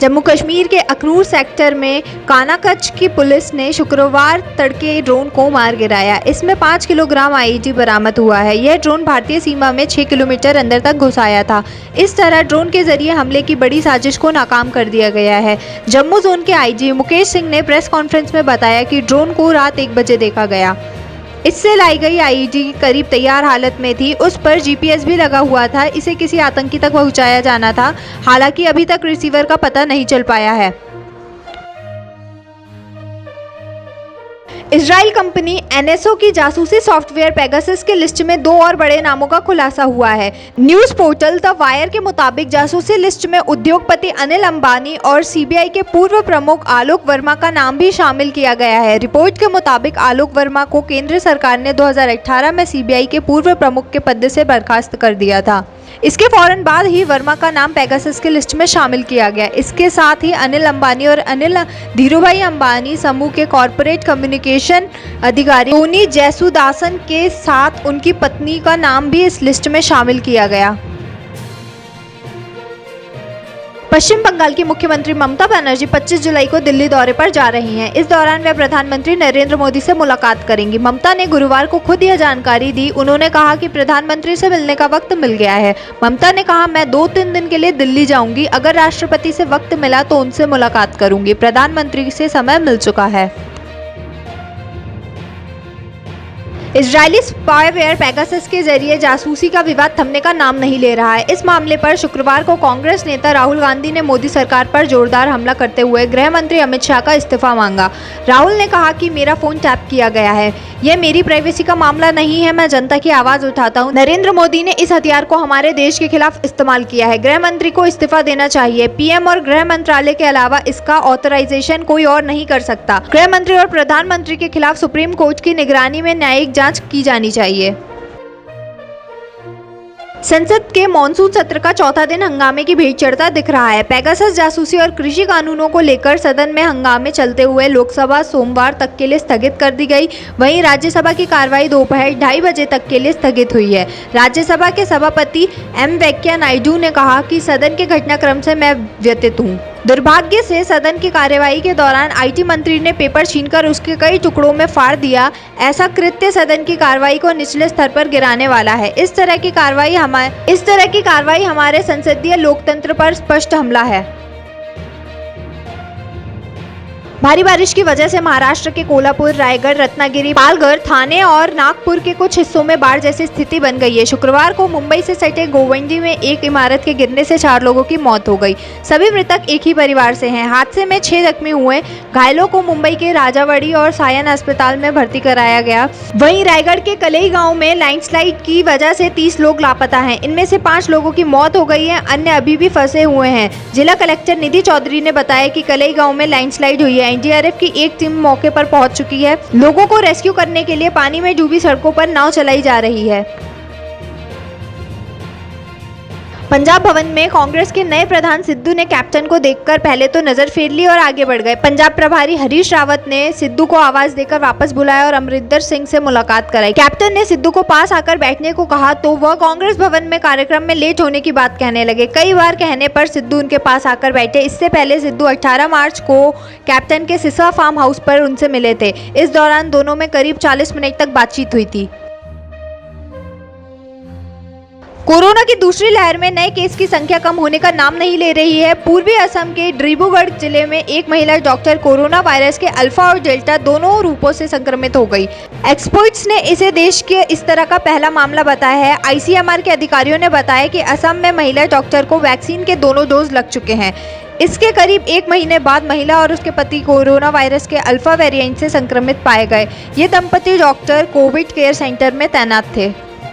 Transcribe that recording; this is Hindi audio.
जम्मू कश्मीर के अखनूर सेक्टर में कानाकच की पुलिस ने शुक्रवार तड़के ड्रोन को मार गिराया। इसमें 5 किलोग्राम आईईडी बरामद हुआ है। यह ड्रोन भारतीय सीमा में 6 किलोमीटर अंदर तक घुस आया था। इस तरह ड्रोन के जरिए हमले की बड़ी साजिश को नाकाम कर दिया गया है। जम्मू जोन के आईजी मुकेश सिंह ने प्रेस कॉन्फ्रेंस में बताया कि ड्रोन को रात 1 बजे देखा गया। इससे लाई गई आईईडी करीब तैयार हालत में थी। उस पर जीपीएस भी लगा हुआ था। इसे किसी आतंकी तक पहुंचाया जाना था। हालांकि अभी तक रिसीवर का पता नहीं चल पाया है। इजराइल कंपनी एनएसओ की जासूसी सॉफ्टवेयर पेगासस की लिस्ट में 2 और बड़े नामों का खुलासा हुआ है। न्यूज पोर्टल द वायर के मुताबिक जासूसी लिस्ट में उद्योगपति अनिल अंबानी और सीबीआई के पूर्व प्रमुख आलोक वर्मा का नाम भी शामिल किया गया है। रिपोर्ट के मुताबिक आलोक वर्मा को केंद्र सरकार ने 2018 में सीबीआई के पूर्व प्रमुख के पद से बर्खास्त कर दिया था। इसके फौरन बाद ही वर्मा का नाम पेगासस की लिस्ट में शामिल किया गया। इसके साथ ही अनिल अंबानी और अनिल धीरूभाई अंबानी समूह के कॉरपोरेट कम्युनिकेशन अधिकारी टोनी जैसुदासन के साथ उनकी पत्नी का नाम भी इस लिस्ट में शामिल किया गया। पश्चिम बंगाल की मुख्यमंत्री ममता बनर्जी 25 जुलाई को दिल्ली दौरे पर जा रही हैं। इस दौरान वे प्रधानमंत्री नरेंद्र मोदी से मुलाकात करेंगी। ममता ने गुरुवार को खुद यह जानकारी दी। उन्होंने कहा कि प्रधानमंत्री से मिलने का वक्त मिल गया है। ममता ने कहा, मैं 2-3 दिन के लिए दिल्ली जाऊंगी। अगर राष्ट्रपति से वक्त मिला तो उनसे मुलाकात करूंगी। प्रधानमंत्री से समय मिल चुका है। इजरायली स्पाईवेयर पेगासस के जरिए जासूसी का विवाद थमने का नाम नहीं ले रहा है। इस मामले पर शुक्रवार को कांग्रेस नेता राहुल गांधी ने मोदी सरकार पर जोरदार हमला करते हुए गृह मंत्री अमित शाह का इस्तीफा मांगा। राहुल ने कहा कि मेरा फोन टैप किया गया है। यह मेरी प्राइवेसी का मामला नहीं है। मैं जनता की आवाज उठाता हूं। नरेंद्र मोदी ने इस हथियार को हमारे देश के खिलाफ इस्तेमाल किया है। गृह मंत्री को इस्तीफा देना चाहिए। पीएम और गृह मंत्रालय के अलावा इसका ऑथराइजेशन कोई और नहीं कर सकता। गृह मंत्री और प्रधानमंत्री के खिलाफ सुप्रीम कोर्ट की निगरानी में न्यायिक जांच की जानी चाहिए। संसद के मॉनसून सत्र का चौथा दिन हंगामे की भीड़ चढ़ता दिख रहा है। पेगासस जासूसी और कृषि कानूनों को लेकर सदन में हंगामे चलते हुए लोकसभा सोमवार तक के लिए स्थगित कर दी गई। वहीं राज्यसभा की कार्रवाई दोपहर 2:30 बजे तक के लिए स्थगित हुई है। राज्यसभा के सभापति एम वेंकैया नायडू ने कहा कि सदन के घटनाक्रम से मैं व्यथित हूं। दुर्भाग्य से सदन की कार्यवाही के दौरान आईटी मंत्री ने पेपर छीनकर उसके कई टुकड़ों में फाड़ दिया। ऐसा कृत्य सदन की कार्रवाई को निचले स्तर पर गिराने वाला है। इस तरह की कार्रवाई हमारे संसदीय लोकतंत्र पर स्पष्ट हमला है। भारी बारिश की वजह से महाराष्ट्र के कोल्हापुर, रायगढ़, रत्नागिरी, पालघर, थाने और नागपुर के कुछ हिस्सों में बाढ़ जैसी स्थिति बन गई है। शुक्रवार को मुंबई से सटे गोवंडी में एक इमारत के गिरने से 4 लोगों की मौत हो गई। सभी मृतक एक ही परिवार से हैं। हादसे में 6 जख्मी हुए। घायलों को मुंबई के राजावाड़ी और सायन अस्पताल में भर्ती कराया गया। वहीं रायगढ़ के कलई गाँव में लैंडस्लाइड की वजह से 30 लोग लापता हैं। इनमें से 5 लोगों की मौत हो गई है। अन्य अभी भी फंसे हुए हैं। जिला कलेक्टर निधि चौधरी ने बताया कि कलई गाँव में लैंडस्लाइड हुई है। एनडीआरएफ की एक टीम मौके पर पहुंच चुकी है। लोगों को रेस्क्यू करने के लिए पानी में डूबी सड़कों पर नाव चलाई जा रही है। पंजाब भवन में कांग्रेस के नए प्रधान सिद्धू ने कैप्टन को देखकर पहले तो नजर फेर ली और आगे बढ़ गए। पंजाब प्रभारी हरीश रावत ने सिद्धू को आवाज देकर वापस बुलाया और अमरिंदर सिंह से मुलाकात कराई। कैप्टन ने सिद्धू को पास आकर बैठने को कहा तो वह कांग्रेस भवन में कार्यक्रम में लेट होने की बात कहने लगे। कई बार कहने पर सिद्धू उनके पास आकर बैठे। इससे पहले सिद्धू 18 मार्च को कैप्टन के सिसा फार्म हाउस पर उनसे मिले थे। इस दौरान दोनों में करीब 40 मिनट तक बातचीत हुई थी। कोरोना की दूसरी लहर में नए केस की संख्या कम होने का नाम नहीं ले रही है। पूर्वी असम के डिब्रूगढ़ जिले में एक महिला डॉक्टर कोरोना वायरस के अल्फा और डेल्टा दोनों रूपों से संक्रमित हो गई। एक्सपर्ट्स ने इसे देश के इस तरह का पहला मामला बताया है। आईसीएमआर के अधिकारियों ने बताया कि असम में महिला डॉक्टर को वैक्सीन के दोनों डोज लग चुके हैं। इसके करीब 1 महीने बाद महिला और उसके पति कोरोना वायरस के अल्फा वेरिएंट से संक्रमित पाए गए। ये दंपति डॉक्टर कोविड केयर सेंटर में तैनात थे।